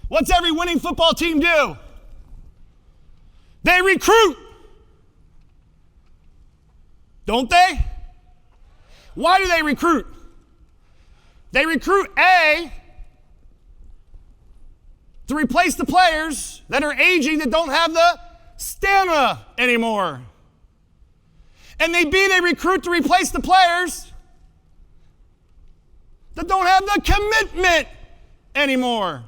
What's every winning football team do? They recruit. Don't they? Why do they recruit? They recruit, A, to replace the players that are aging that don't have the stamina anymore. And B, they recruit to replace the players that don't have the commitment anymore.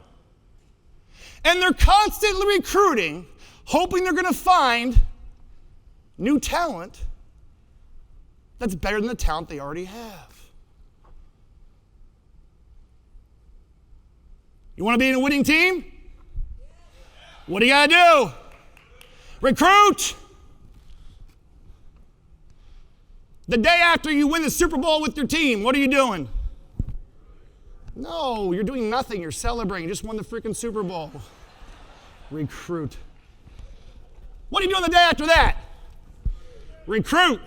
And they're constantly recruiting, hoping they're going to find new talent that's better than the talent they already have. You want to be in a winning team? What do you got to do? Recruit. The day after you win the Super Bowl with your team, what are you doing? No, you're doing nothing. You're celebrating. You just won the freaking Super Bowl. Recruit. What are you doing the day after that? Recruit.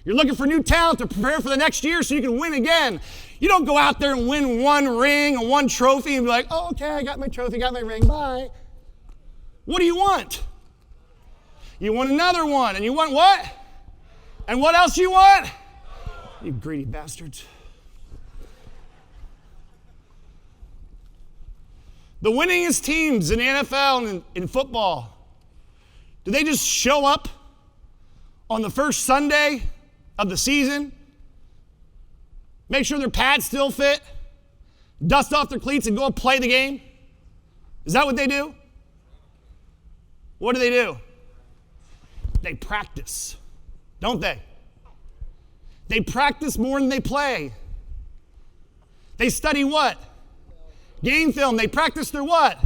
You're looking for new talent to prepare for the next year so you can win again. You don't go out there and win one ring and one trophy and be like, oh, okay, I got my trophy, got my ring, bye. What do you want? You want another one, and you want what? And what else you want? You greedy bastards. The winningest teams in the NFL and in football, do they just show up on the first Sunday of the season, make sure their pads still fit, dust off their cleats, and go and play the game? Is that what they do? What do? They practice, don't they? They practice more than they play. They study what? Game film. They practice their what?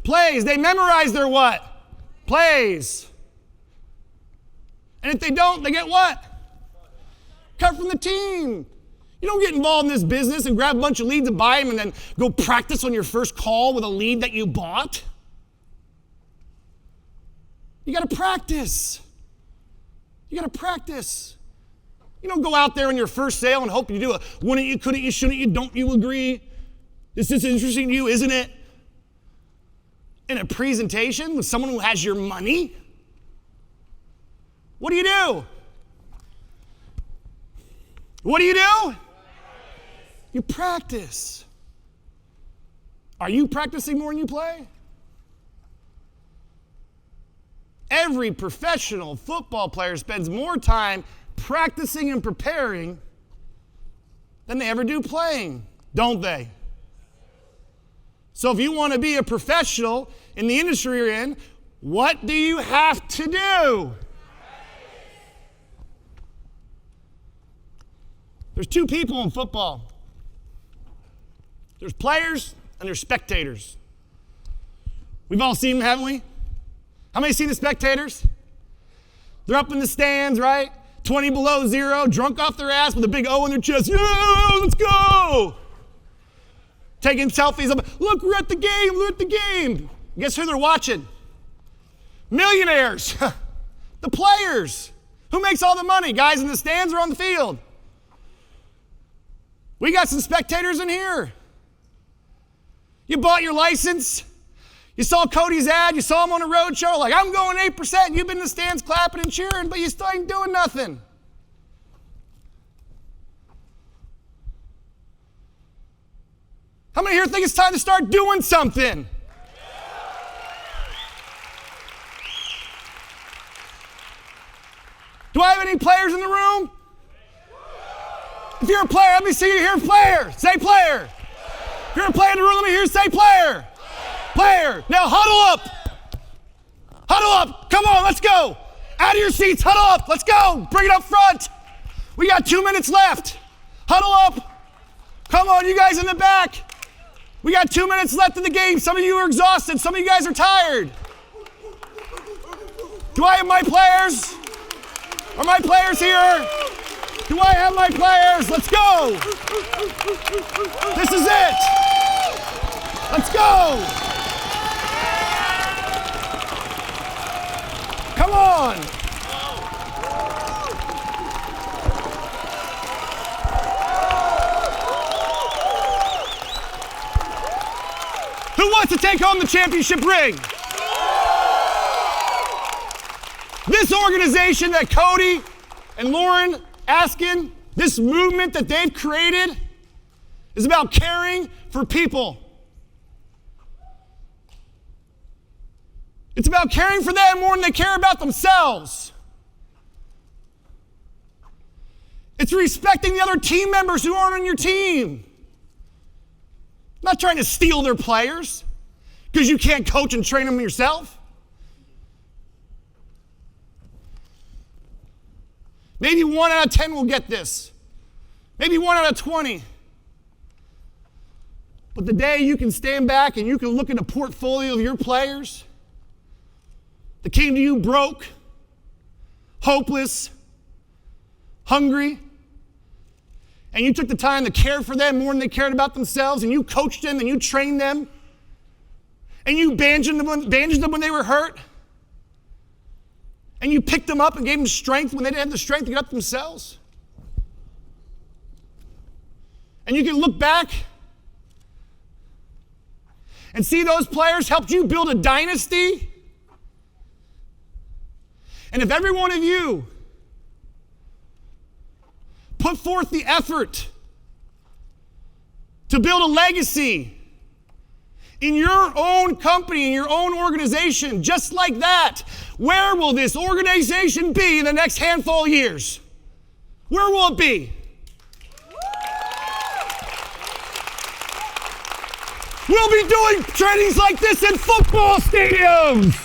Plays. They memorize their what? Plays. And if they don't, they get what? Cut from the team. You don't get involved in this business and grab a bunch of leads and buy them and then go practice on your first call with a lead that you bought. You got to practice. You got to practice. You don't go out there on your first sale and hope you do a wouldn't you, couldn't you, shouldn't you, don't you agree? This is interesting to you, isn't it? In a presentation with someone who has your money? What do? What do? You practice. Are you practicing more than you play? Every professional football player spends more time practicing and preparing than they ever do playing, don't they? So if you want to be a professional in the industry you're in, what do you have to do? There's two people in football. There's players and there's spectators. We've all seen them, haven't we? How many seen the spectators? They're up in the stands, right? 20 below zero, drunk off their ass with a big O on their chest. Yeah, let's go! Taking selfies. Look, we're at the game. Guess who they're watching? Millionaires. The players. Who makes all the money? Guys in the stands or on the field? We got some spectators in here. You bought your license. You saw Cody's ad. You saw him on a road show. Like, I'm going 8%. You've been in the stands clapping and cheering, but you still ain't doing nothing. How many here think it's time to start doing something? Do I have any players in the room? If you're a player, let me see you here. Player. Say player. If you're a player in the room, let me hear you say player. Player. Now huddle up. Huddle up. Come on, let's go. Out of your seats, huddle up. Let's go. Bring it up front. We got 2 minutes left. Huddle up. Come on, you guys in the back. We got 2 minutes left in the game. Some of you are exhausted. Some of you guys are tired. Do I have my players? Are my players here? Do I have my players? Let's go. This is it. Let's go. Come on. Who Who wants to take home the championship ring? This organization that Cody and Lauren Askins, this movement that they've created, is about caring for people. It's about caring for them more than they care about themselves. It's respecting the other team members who aren't on your team. Not trying to steal their players because you can't coach and train them yourself. Maybe 1 out of 10 will get this. Maybe 1 out of 20. But the day you can stand back and you can look at a portfolio of your players that came to you broke, hopeless, hungry, and you took the time to care for them more than they cared about themselves, and you coached them and you trained them, and you bandaged them when they were hurt, and you picked them up and gave them strength when they didn't have the strength to get up themselves. And you can look back and see those players helped you build a dynasty. And if every one of you put forth the effort to build a legacy in your own company, in your own organization, just like that, where will this organization be in the next handful of years? Where will it be? We'll be doing trainings like this in football stadiums.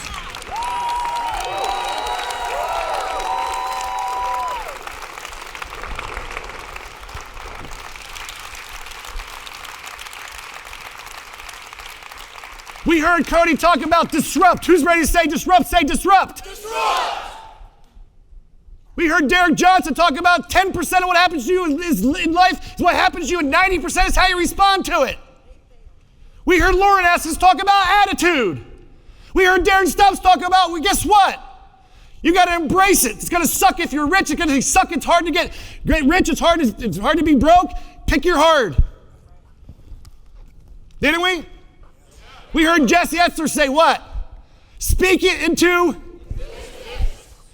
We heard Cody talk about disrupt. Who's ready to say disrupt? Say disrupt. Disrupt. We heard Derek Johnson talk about 10% of what happens to you in life is what happens to you, and 90% is how you respond to it. We heard Lauren Askins talk about attitude. We heard Darren Stubbs talk about, well, guess what? You got to embrace it. It's going to suck if you're rich. It's going to suck. It's hard to get rich. It's hard to be broke. Pick your hard. Didn't we? We heard Jesse Etzler say what? Speak it into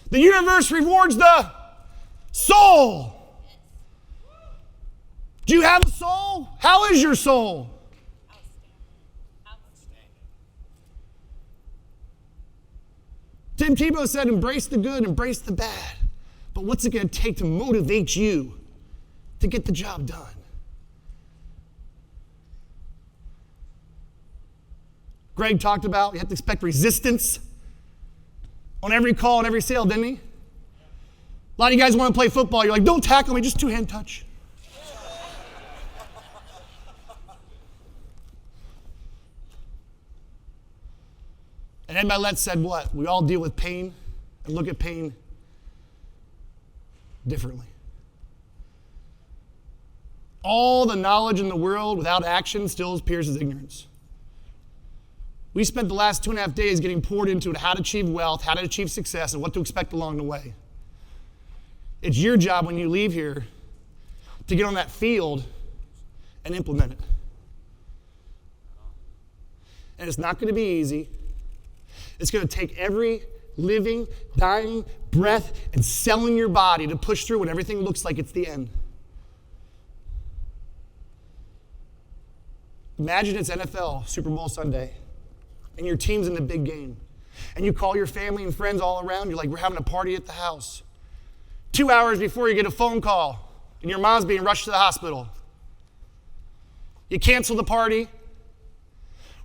the universe rewards the soul. Do you have a soul? How is your soul? Tim Tebow said, embrace the good, embrace the bad. But what's it going to take to motivate you to get the job done? Greg talked about you have to expect resistance on every call and every sale, didn't he? A lot of you guys want to play football. You're like, don't tackle me, just two-hand touch. And Ed Milet said what? We all deal with pain and look at pain differently. All the knowledge in the world without action still appears as ignorance. We spent the last 2.5 days getting poured into it, how to achieve wealth, how to achieve success, and what to expect along the way. It's your job when you leave here to get on that field and implement it. And it's not going to be easy. It's going to take every living, dying breath and selling your body to push through when everything looks like it's the end. Imagine it's NFL Super Bowl Sunday, and your team's in the big game. And you call your family and friends all around. You're like, we're having a party at the house. 2 hours before you get a phone call, and your mom's being rushed to the hospital. You cancel the party.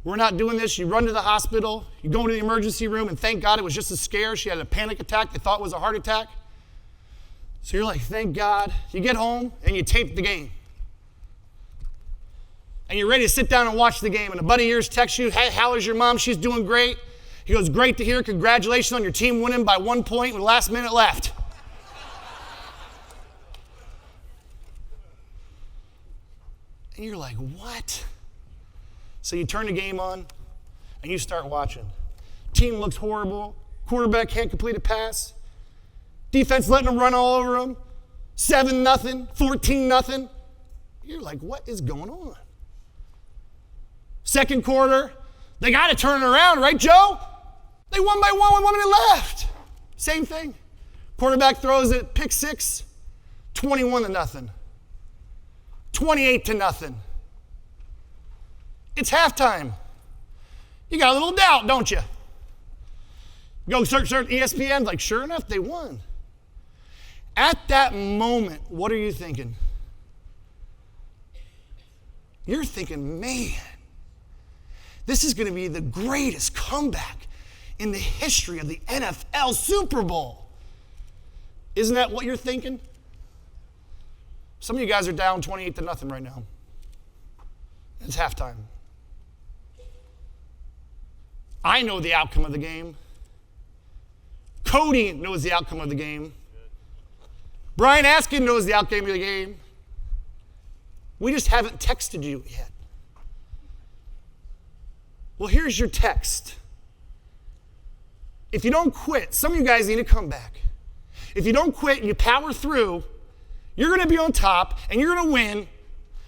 We're not doing this. You run to the hospital. You go into the emergency room, and thank God it was just a scare. She had a panic attack. They thought it was a heart attack. So you're like, thank God. You get home, and you tape the game. And you're ready to sit down and watch the game. And a buddy of yours texts you, hey, how is your mom? She's doing great. He goes, great to hear. Congratulations on your team winning by 1 point with the last minute left. And you're like, what? So you turn the game on, and you start watching. Team looks horrible. Quarterback can't complete a pass. Defense letting them run all over them. 7-0, 14-0. You're like, what is going on? Second quarter, They got to turn it around, right, Joe? They won by 1 with 1 minute left. Same thing. Quarterback throws it, pick six, 21-0. 28-0. It's halftime. You got a little doubt, don't you? Go search ESPN, like, sure enough, they won. At that moment, what are you thinking? You're thinking, man, this is going to be the greatest comeback in the history of the NFL Super Bowl. Isn't that what you're thinking? Some of you guys are down 28-0 right now. It's halftime. I know the outcome of the game. Cody knows the outcome of the game. Brian Askins knows the outcome of the game. We just haven't texted you yet. Well, here's your text. If you don't quit, some of you guys need to come back. If you don't quit and you power through, you're going to be on top and you're going to win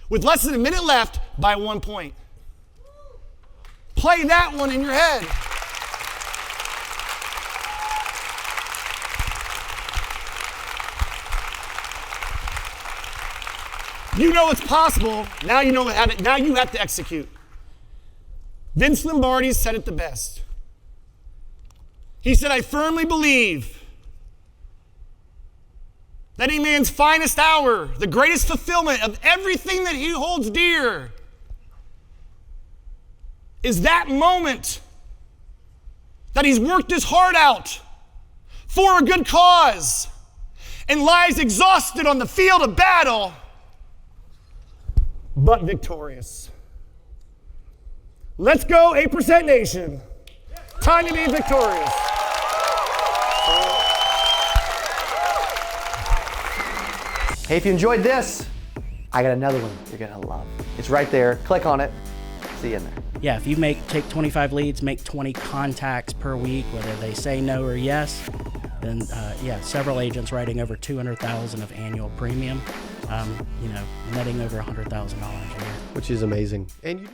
with less than a minute left by 1 point. Play that one in your head. You know it's possible. Now you know how to, now you have to execute. Vince Lombardi said it the best. He said, I firmly believe that a man's finest hour, the greatest fulfillment of everything that he holds dear, is that moment that he's worked his heart out for a good cause and lies exhausted on the field of battle, but victorious. Let's go, 8% Nation. Time to be victorious. Hey, if you enjoyed this, I got another one you're gonna love. It's right there. Click on it. See you in there. Yeah, if you take 25 leads, make 20 contacts per week, whether they say no or yes, then several agents writing over $200,000 of annual premium, netting over $100,000 a year. Which is amazing. And you